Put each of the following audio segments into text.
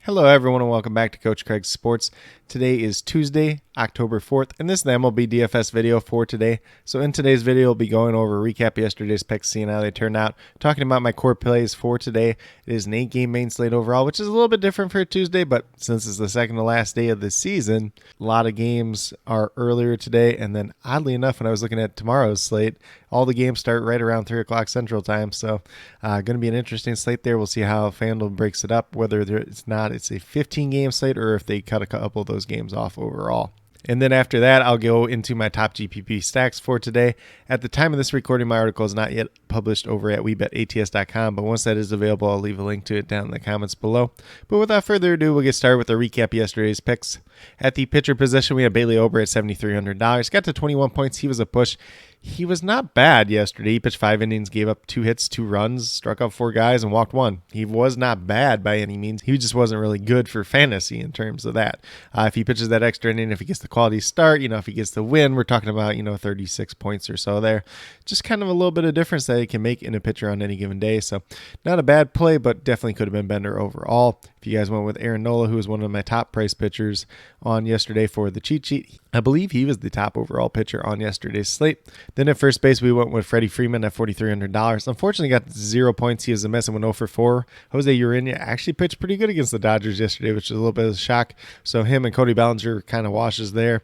Hello everyone and welcome back to Coach Craig's Sports. Today is Tuesday, October 4th, and this is the MLB DFS video for today. So in today's video, we'll be going over a recap of yesterday's picks, seeing how they turned out, talking about my core plays for today. It is an 8-game main slate overall, which is a little bit different for a Tuesday, but since it's the second to last day of the season, a lot of games are earlier today, and then oddly enough, when I was looking at tomorrow's slate, all the games start right around 3 o'clock Central Time, so going to be an interesting slate there. We'll see how FanDuel breaks it up, whether it's a 15-game slate or if they cut a couple of those games off overall. And then after that, I'll go into my top GPP stacks for today. At the time of this recording, my article is not yet published over at WeBetATS.com, but once that is available, I'll leave a link to it down in the comments below. But without further ado, we'll get started with a recap of yesterday's picks. At the pitcher position, we had Bailey Ober at $7,300. Got to 21 points. He was a push. He was not bad yesterday. He pitched 5 innings, gave up 2 hits, 2 runs, struck out 4 guys, and walked 1. He was not bad by any means. He just wasn't really good for fantasy in terms of that. If he pitches that extra inning, if he gets the quality start, if he gets the win, we're talking about, 36 points or so there. Just kind of a little bit of difference that he can make in a pitcher on any given day. So not a bad play, but definitely could have been better overall. If you guys went with Aaron Nola, who was one of my top price pitchers on yesterday for the cheat sheet, I believe he was the top overall pitcher on yesterday's slate. Then at first base, we went with Freddie Freeman at $4,300. Unfortunately, got 0 points. He was a mess and went 0 for 4. Jose Urena actually pitched pretty good against the Dodgers yesterday, which was a little bit of a shock. So him and Cody Bellinger kind of washes there.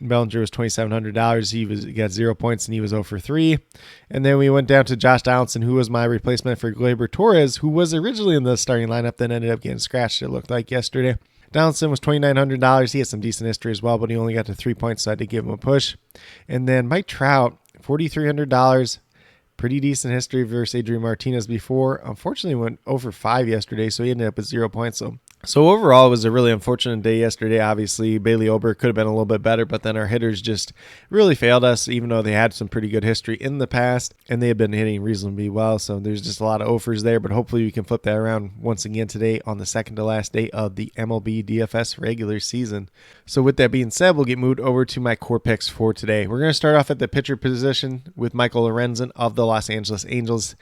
Bellinger was $2,700. He got 0 points and he was 0 for 3. And then we went down to Josh Donaldson, who was my replacement for Gleyber Torres, who was originally in the starting lineup, then ended up getting scratched, it looked like yesterday. Donaldson was $2,900. He had some decent history as well, but he only got to 3 points, so I had to give him a push. And then Mike Trout, $4,300. Pretty decent history versus Adrian Martinez before. Unfortunately, went over 5 yesterday, so he ended up with 0 points. So overall, it was a really unfortunate day yesterday. Obviously, Bailey Ober could have been a little bit better, but then our hitters just really failed us, even though they had some pretty good history in the past, and they had been hitting reasonably well. So there's just a lot of offers there, but hopefully we can flip that around once again today on the second to last day of the MLB DFS regular season. So with that being said, we'll get moved over to my core picks for today. We're going to start off at the pitcher position with Michael Lorenzen of the Los Angeles Angels.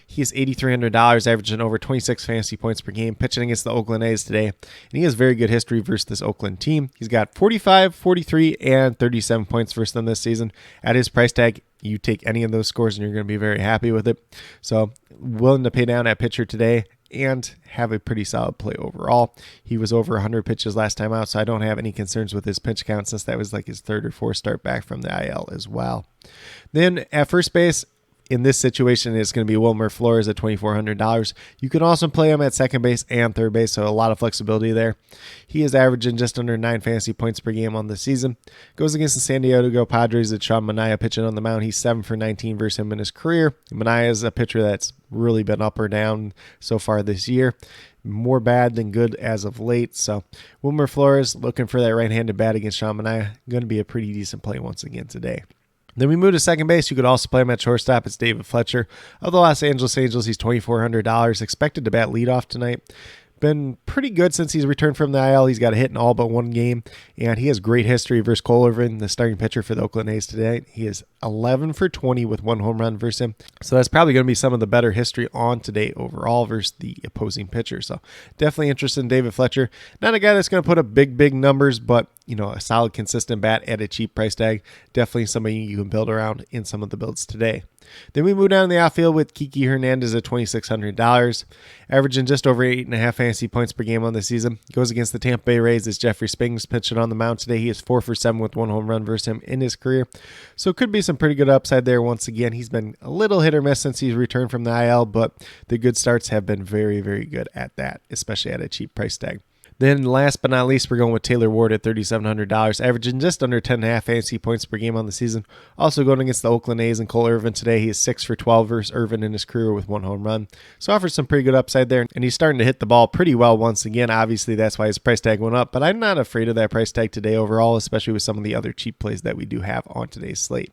He's $8,300, averaging over 26 fantasy points per game, pitching against the Oakland A's today. And he has very good history versus this Oakland team. He's got 45, 43, and 37 points versus them this season. At his price tag, you take any of those scores and you're going to be very happy with it. So willing to pay down at pitcher today and have a pretty solid play overall. He was over 100 pitches last time out, so I don't have any concerns with his pitch count since that was like his 3rd or 4th start back from the IL as well. Then at first base, in this situation, it's going to be Wilmer Flores at $2,400. You can also play him at second base and third base, so a lot of flexibility there. He is averaging just under 9 fantasy points per game on the season. Goes against the San Diego Padres at Sean Manaea pitching on the mound. He's 7 for 19 versus him in his career. Manaea is a pitcher that's really been up or down so far this year. More bad than good as of late. So Wilmer Flores looking for that right-handed bat against Sean Manaea. Going to be a pretty decent play once again today. Then we move to second base. You could also play him at shortstop. It's David Fletcher of the Los Angeles Angels. He's $2,400. Expected to bat leadoff tonight. Been pretty good since he's returned from the IL. He's got a hit in all but one game, and he has great history versus Cole Irvin, the starting pitcher for the Oakland A's today. He is 11 for 20 with 1 home run versus him. So that's probably going to be some of the better history on today overall versus the opposing pitcher. So definitely interested in David Fletcher. Not a guy that's going to put up big numbers, but a solid, consistent bat at a cheap price tag. Definitely somebody you can build around in some of the builds today. Then we move down to the outfield with Kiki Hernandez at $2,600, averaging just over 8.5 fantasy points per game on the season. Goes against the Tampa Bay Rays as Jeffrey Springs pitching on the mound today. He is 4 for 7 with 1 home run versus him in his career. So it could be some pretty good upside there once again. He's been a little hit or miss since he's returned from the IL, but the good starts have been very, very good at that, especially at a cheap price tag. Then last but not least, we're going with Taylor Ward at $3,700, averaging just under 10.5 fantasy points per game on the season. Also going against the Oakland A's and Cole Irvin today. He is 6 for 12 versus Irvin in his career with 1 home run. So offers some pretty good upside there. And he's starting to hit the ball pretty well once again. Obviously, that's why his price tag went up. But I'm not afraid of that price tag today overall, especially with some of the other cheap plays that we do have on today's slate.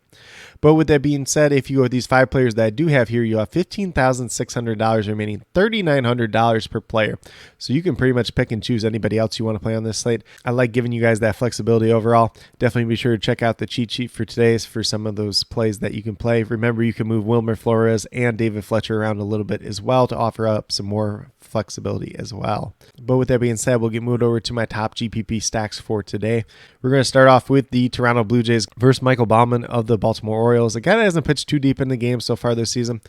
But with that being said, if you go with these 5 players that I do have here, you have $15,600 remaining, $3,900 per player. So you can pretty much pick and choose anybody anybody else you want to play on this slate. I like giving you guys that flexibility overall. Definitely be sure to check out the cheat sheet for today's for some of those plays that you can play. Remember, you can move Wilmer Flores and David Fletcher around a little bit as well to offer up some more flexibility as well. But with that being said, we'll get moved over to my top GPP stacks for today. We're going to start off with the Toronto Blue Jays versus Michael Baumann of the Baltimore Orioles. A guy that hasn't pitched too deep in the game so far this season.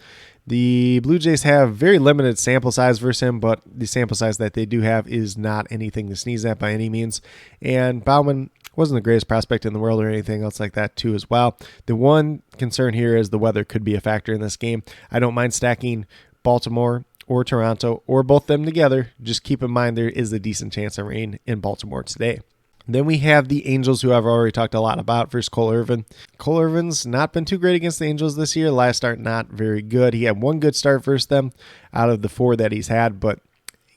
The Blue Jays have very limited sample size versus him, but the sample size that they do have is not anything to sneeze at by any means. And Baumann wasn't the greatest prospect in the world or anything else like that too as well. The one concern here is the weather could be a factor in this game. I don't mind stacking Baltimore or Toronto or both them together. Just keep in mind there is a decent chance of rain in Baltimore today. Then we have the Angels, who I've already talked a lot about, versus Cole Irvin. Cole Irvin's not been too great against the Angels this year. Last start, not very good. He had one good start versus them out of the 4 that he's had, but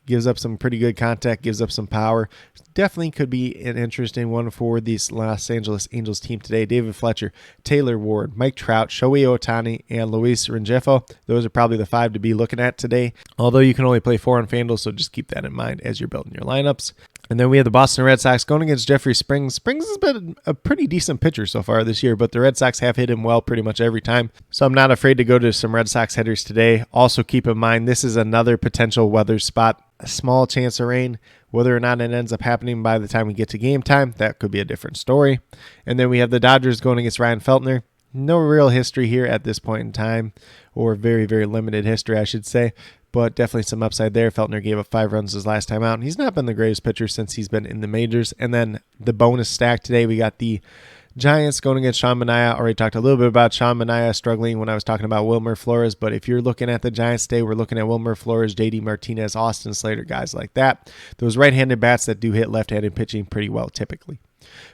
gives up some pretty good contact, gives up some power. Definitely could be an interesting one for this Los Angeles Angels team today. David Fletcher, Taylor Ward, Mike Trout, Shohei Ohtani, and Luis Rengifo. Those are probably the 5 to be looking at today, although you can only play 4 on FanDuel, so just keep that in mind as you're building your lineups. And then we have the Boston Red Sox going against Jeffrey Springs. Springs has been a pretty decent pitcher so far this year, but the Red Sox have hit him well pretty much every time. So I'm not afraid to go to some Red Sox hitters today. Also keep in mind, this is another potential weather spot. A small chance of rain. Whether or not it ends up happening by the time we get to game time, that could be a different story. And then we have the Dodgers going against Ryan Feltner. No real history here at this point in time, or very, very limited history, I should say. But definitely some upside there. Feltner gave up 5 runs his last time out, and he's not been the greatest pitcher since he's been in the majors. And then the bonus stack today, we got the Giants going against Sean Manaea. Already talked a little bit about Sean Manaea struggling when I was talking about Wilmer Flores, but if you're looking at the Giants today, we're looking at Wilmer Flores, JD Martinez, Austin Slater, guys like that. Those right-handed bats that do hit left-handed pitching pretty well typically.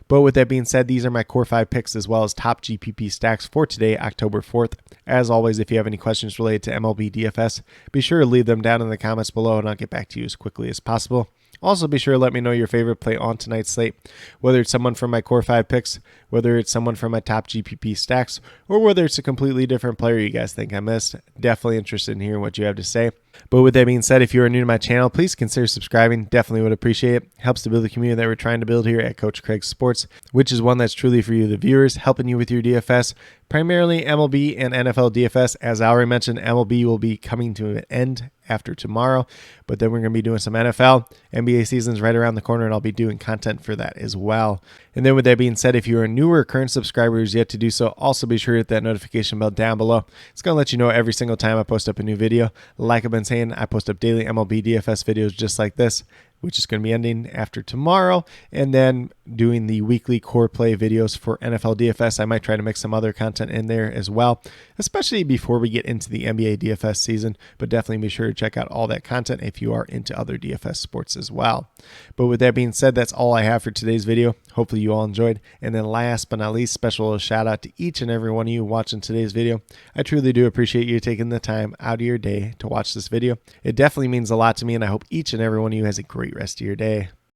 But with that being said, these are my core 5 picks as well as top GPP stacks for today, October 4th. As always, if you have any questions related to MLB DFS, be sure to leave them down in the comments below and I'll get back to you as quickly as possible. Also, be sure to let me know your favorite play on tonight's slate, whether it's someone from my core 5 picks, whether it's someone from my top GPP stacks, or whether it's a completely different player you guys think I missed. Definitely interested in hearing what you have to say. But with that being said, if you are new to my channel, please consider subscribing. Definitely would appreciate it. Helps to build the community that we're trying to build here at Coach Craig Sports, which is one that's truly for you, the viewers, helping you with your DFS, primarily MLB and NFL DFS. As I already mentioned, MLB will be coming to an end after tomorrow, but then we're going to be doing some NFL. NBA season's right around the corner, and I'll be doing content for that as well. And then with that being said, if you're a newer current subscriber who's yet to do so, also be sure to hit that notification bell down below. It's going to let you know every single time I post up a new video. Like I've been saying, I post up daily MLB DFS videos just like this, which is going to be ending after tomorrow, and then doing the weekly core play videos for NFL DFS. I might try to mix some other content in there as well, especially before we get into the NBA DFS season, but definitely be sure to check out all that content if you are into other DFS sports as well. But with that being said, that's all I have for today's video. Hopefully you all enjoyed. And then last but not least, special shout out to each and every one of you watching today's video. I truly do appreciate you taking the time out of your day to watch this video. It definitely means a lot to me, and I hope each and every one of you has a great rest of your day.